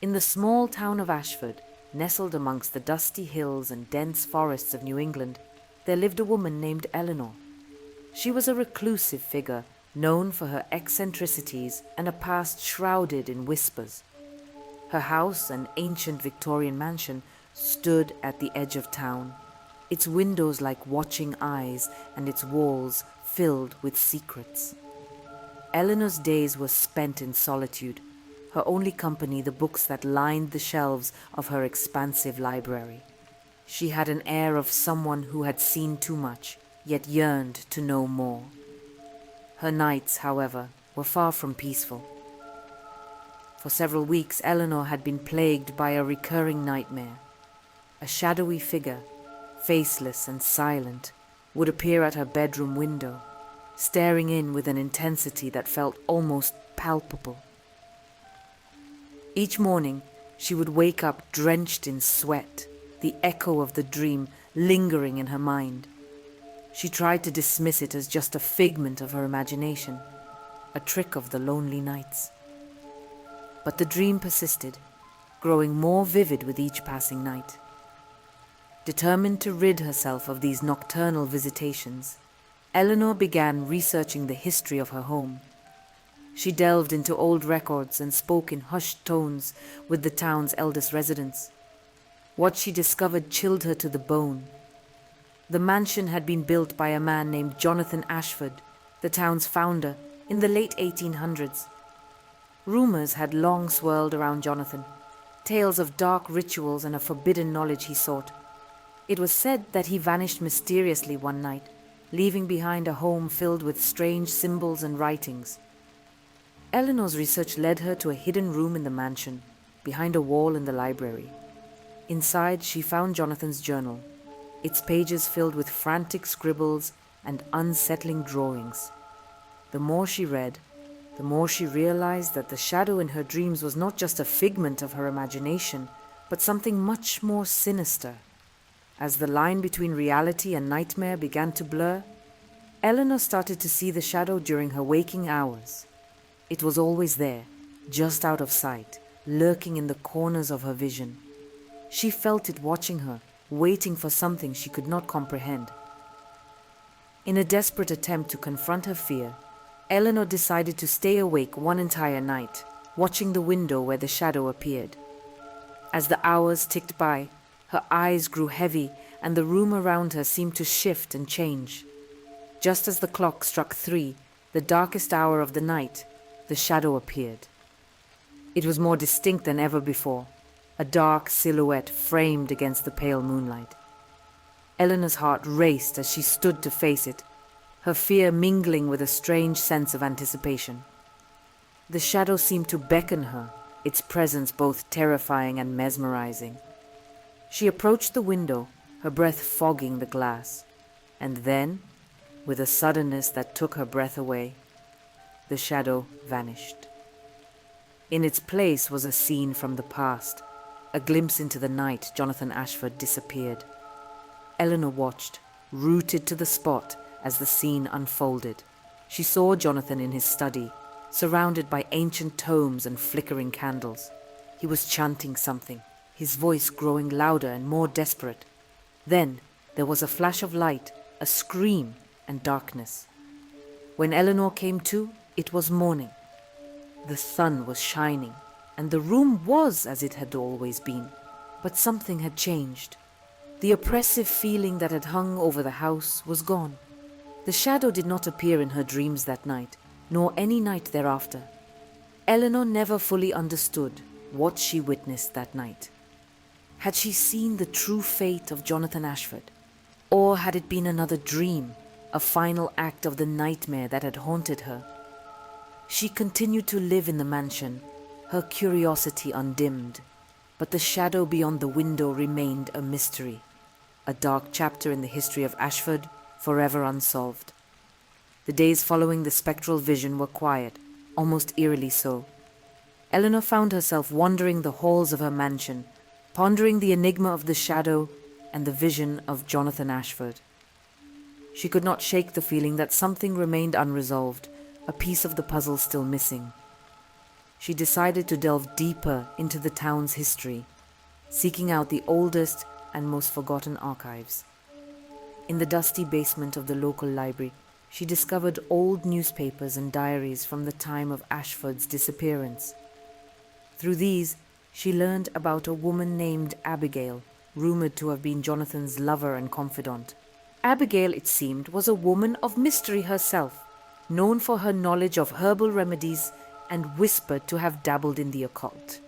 In the small town of Ashford, nestled amongst the dusty hills and dense forests of New England, there lived a woman named Eleanor. She was a reclusive figure, known for her eccentricities and a past shrouded in whispers. Her house, an ancient Victorian mansion, stood at the edge of town, its windows like watching eyes and its walls filled with secrets. Eleanor's days were spent in solitude, her only company the books that lined the shelves of her expansive library. She had an air of someone who had seen too much, yet yearned to know more. Her nights, however, were far from peaceful. For several weeks, Eleanor had been plagued by a recurring nightmare. A shadowy figure, faceless and silent, would appear at her bedroom window, staring in with an intensity that felt almost palpable. Each morning, she would wake up drenched in sweat, the echo of the dream lingering in her mind. She tried to dismiss it as just a figment of her imagination, a trick of the lonely nights. But the dream persisted, growing more vivid with each passing night. Determined to rid herself of these nocturnal visitations, Eleanor began researching the history of her home. She delved into old records and spoke in hushed tones with the town's eldest residents. What she discovered chilled her to the bone. The mansion had been built by a man named Jonathan Ashford, the town's founder, in the late 1800s. Rumors had long swirled around Jonathan, tales of dark rituals and a forbidden knowledge he sought. It was said that he vanished mysteriously one night, leaving behind a home filled with strange symbols and writings. Eleanor's research led her to a hidden room in the mansion, behind a wall in the library. Inside, she found Jonathan's journal, its pages filled with frantic scribbles and unsettling drawings. The more she read, the more she realized that the shadow in her dreams was not just a figment of her imagination, but something much more sinister. As the line between reality and nightmare began to blur, Eleanor started to see the shadow during her waking hours. It was always there, just out of sight, lurking in the corners of her vision. She felt it watching her, waiting for something she could not comprehend. In a desperate attempt to confront her fear, Eleanor decided to stay awake one entire night, watching the window where the shadow appeared. As the hours ticked by, her eyes grew heavy and the room around her seemed to shift and change. Just as the clock struck 3, the darkest hour of the night, the shadow appeared. It was more distinct than ever before, a dark silhouette framed against the pale moonlight. Eleanor's heart raced as she stood to face it, her fear mingling with a strange sense of anticipation. The shadow seemed to beckon her, its presence both terrifying and mesmerizing. She approached the window, her breath fogging the glass, and then, with a suddenness that took her breath away, the shadow vanished. In its place was a scene from the past. A glimpse into the night Jonathan Ashford disappeared. Eleanor watched, rooted to the spot as the scene unfolded. She saw Jonathan in his study, surrounded by ancient tomes and flickering candles. He was chanting something, his voice growing louder and more desperate. Then there was a flash of light, a scream, and darkness. When Eleanor came to, it was morning. The sun was shining, and the room was as it had always been. But something had changed. The oppressive feeling that had hung over the house was gone. The shadow did not appear in her dreams that night, nor any night thereafter. Eleanor never fully understood what she witnessed that night. Had she seen the true fate of Jonathan Ashford? Or had it been another dream, a final act of the nightmare that had haunted her? She continued to live in the mansion, her curiosity undimmed, but the shadow beyond the window remained a mystery, a dark chapter in the history of Ashford, forever unsolved. The days following the spectral vision were quiet, almost eerily so. Eleanor found herself wandering the halls of her mansion, pondering the enigma of the shadow and the vision of Jonathan Ashford. She could not shake the feeling that something remained unresolved, a piece of the puzzle still missing. she decided to delve deeper into the town's history, seeking out the oldest and most forgotten archives. In the dusty basement of the local library, she discovered old newspapers and diaries from the time of Ashford's disappearance. Through these, she learned about a woman named Abigail, rumored to have been Jonathan's lover and confidant. Abigail, it seemed, was a woman of mystery herself, known for her knowledge of herbal remedies and whispered to have dabbled in the occult.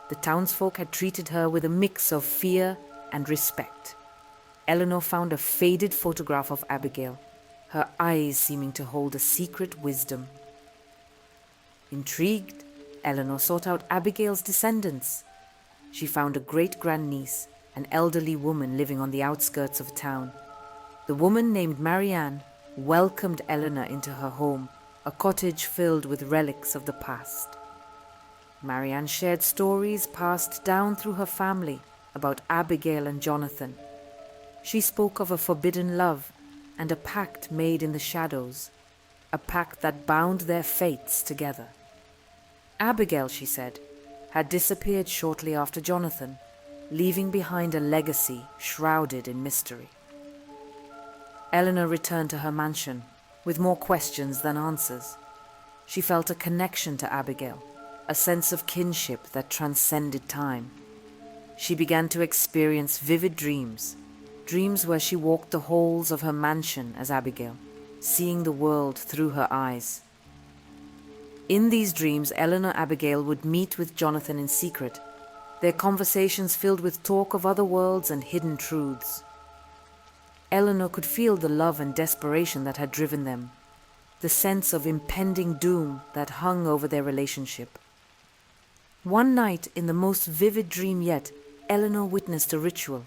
The townsfolk had treated her with a mix of fear and respect. Eleanor found a faded photograph of Abigail, her eyes seeming to hold a secret wisdom. Intrigued, Eleanor sought out Abigail's descendants. She found a great-grandniece, an elderly woman living on the outskirts of town. The woman named Marianne welcomed Eleanor into her home, a cottage filled with relics of the past. Marianne shared stories passed down through her family about Abigail and Jonathan. She spoke of a forbidden love and a pact made in the shadows, a pact that bound their fates together. Abigail, she said, had disappeared shortly after Jonathan, leaving behind a legacy shrouded in mystery. Eleanor returned to her mansion with more questions than answers. She felt a connection to Abigail, a sense of kinship that transcended time. She began to experience vivid dreams where she walked the halls of her mansion as Abigail, seeing the world through her eyes. In these dreams, Eleanor Abigail would meet with Jonathan in secret, their conversations filled with talk of other worlds and hidden truths. Eleanor could feel the love and desperation that had driven them, the sense of impending doom that hung over their relationship. One night, in the most vivid dream yet, Eleanor witnessed a ritual.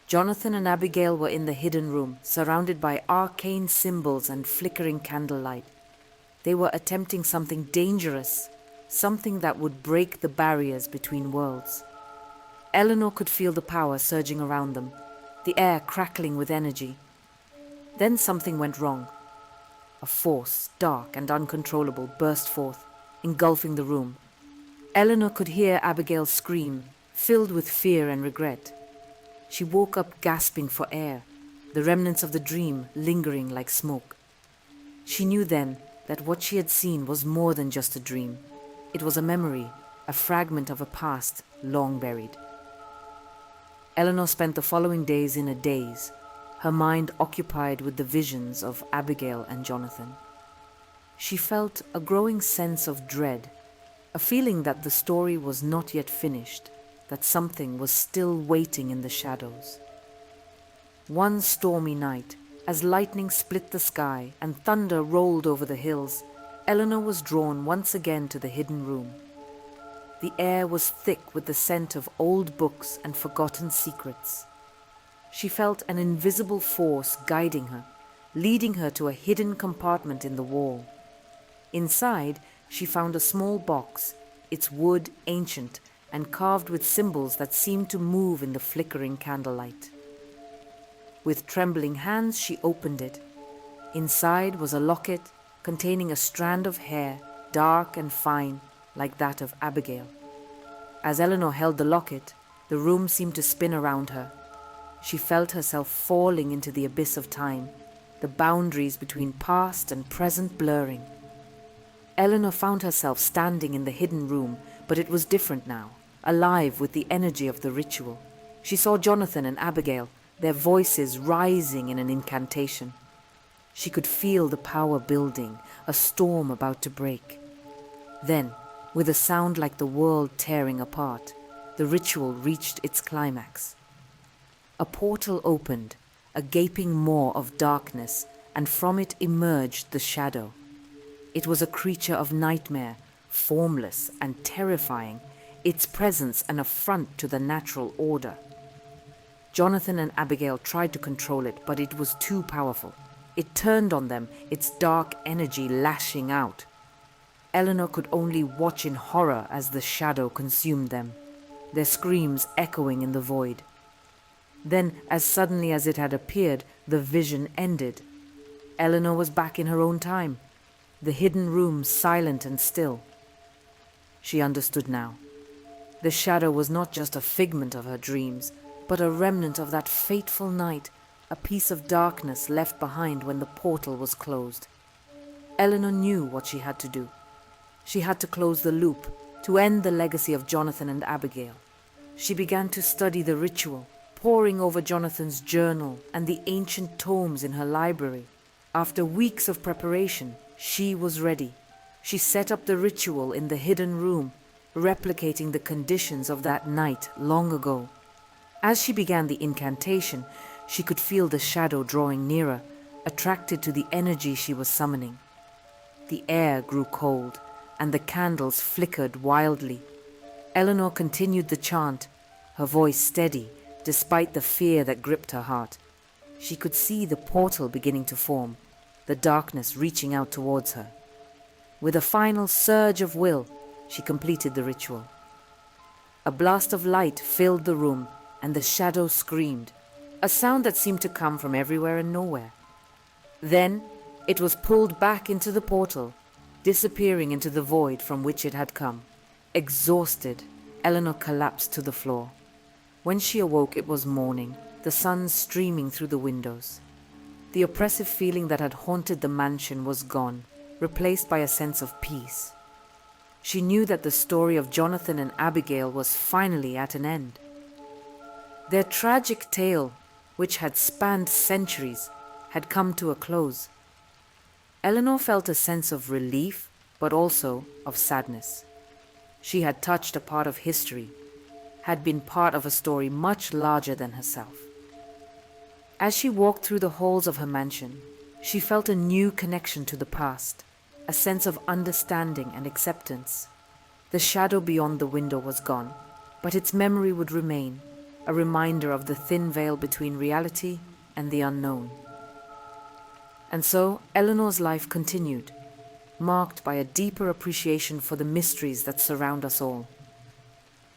Jonathan and Abigail were in the hidden room, surrounded by arcane symbols and flickering candlelight. They were attempting something dangerous, something that would break the barriers between worlds. Eleanor could feel the power surging around them, the air crackling with energy. Then something went wrong. A force, dark and uncontrollable, burst forth, engulfing the room. Eleanor could hear Abigail scream, filled with fear and regret. She woke up gasping for air, the remnants of the dream lingering like smoke. She knew then that what she had seen was more than just a dream. It was a memory, a fragment of a past long buried. Eleanor spent the following days in a daze, her mind occupied with the visions of Abigail and Jonathan. She felt a growing sense of dread, a feeling that the story was not yet finished, that something was still waiting in the shadows. One stormy night, as lightning split the sky and thunder rolled over the hills, Eleanor was drawn once again to the hidden room. The air was thick with the scent of old books and forgotten secrets. She felt an invisible force guiding her, leading her to a hidden compartment in the wall. Inside, she found a small box, its wood ancient and carved with symbols that seemed to move in the flickering candlelight. With trembling hands, she opened it. Inside was a locket containing a strand of hair, dark and fine, like that of Abigail. As Eleanor held the locket, the room seemed to spin around her. She felt herself falling into the abyss of time, the boundaries between past and present blurring. Eleanor found herself standing in the hidden room, but it was different now, alive with the energy of the ritual. She saw Jonathan and Abigail, their voices rising in an incantation. She could feel the power building, a storm about to break. Then, with a sound like the world tearing apart, the ritual reached its climax. A portal opened, a gaping maw of darkness, and from it emerged the shadow. It was a creature of nightmare, formless and terrifying, its presence an affront to the natural order. Jonathan and Abigail tried to control it, but it was too powerful. It turned on them, its dark energy lashing out. Eleanor could only watch in horror as the shadow consumed them, their screams echoing in the void. Then, as suddenly as it had appeared, the vision ended. Eleanor was back in her own time, the hidden room silent and still. She understood now. The shadow was not just a figment of her dreams, but a remnant of that fateful night, a piece of darkness left behind when the portal was closed. Eleanor knew what she had to do. She had to close the loop, to end the legacy of Jonathan and Abigail. She began to study the ritual, poring over Jonathan's journal and the ancient tomes in her library. After weeks of preparation, she was ready. She set up the ritual in the hidden room, replicating the conditions of that night long ago. As she began the incantation, she could feel the shadow drawing nearer, attracted to the energy she was summoning. The air grew cold, and the candles flickered wildly. Eleanor continued the chant, her voice steady, despite the fear that gripped her heart. She could see the portal beginning to form, the darkness reaching out towards her. With a final surge of will, she completed the ritual. A blast of light filled the room, and the shadow screamed, a sound that seemed to come from everywhere and nowhere. Then it was pulled back into the portal, disappearing into the void from which it had come. Exhausted, Eleanor collapsed to the floor. When she awoke, it was morning, the sun streaming through the windows. The oppressive feeling that had haunted the mansion was gone, replaced by a sense of peace. She knew that the story of Jonathan and Abigail was finally at an end. Their tragic tale, which had spanned centuries, had come to a close. Eleanor felt a sense of relief, but also of sadness. She had touched a part of history, had been part of a story much larger than herself. As she walked through the halls of her mansion, she felt a new connection to the past, a sense of understanding and acceptance. The shadow beyond the window was gone, but its memory would remain, a reminder of the thin veil between reality and the unknown. And so Eleanor's life continued, marked by a deeper appreciation for the mysteries that surround us all.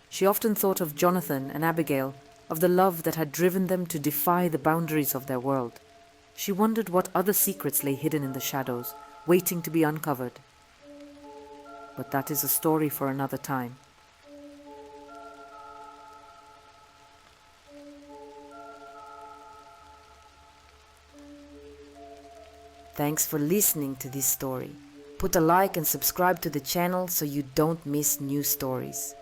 She often thought of Jonathan and Abigail, of the love that had driven them to defy the boundaries of their world. She wondered what other secrets lay hidden in the shadows, waiting to be uncovered. But that is a story for another time. Thanks for listening to this story. Put a like and subscribe to the channel so you don't miss new stories.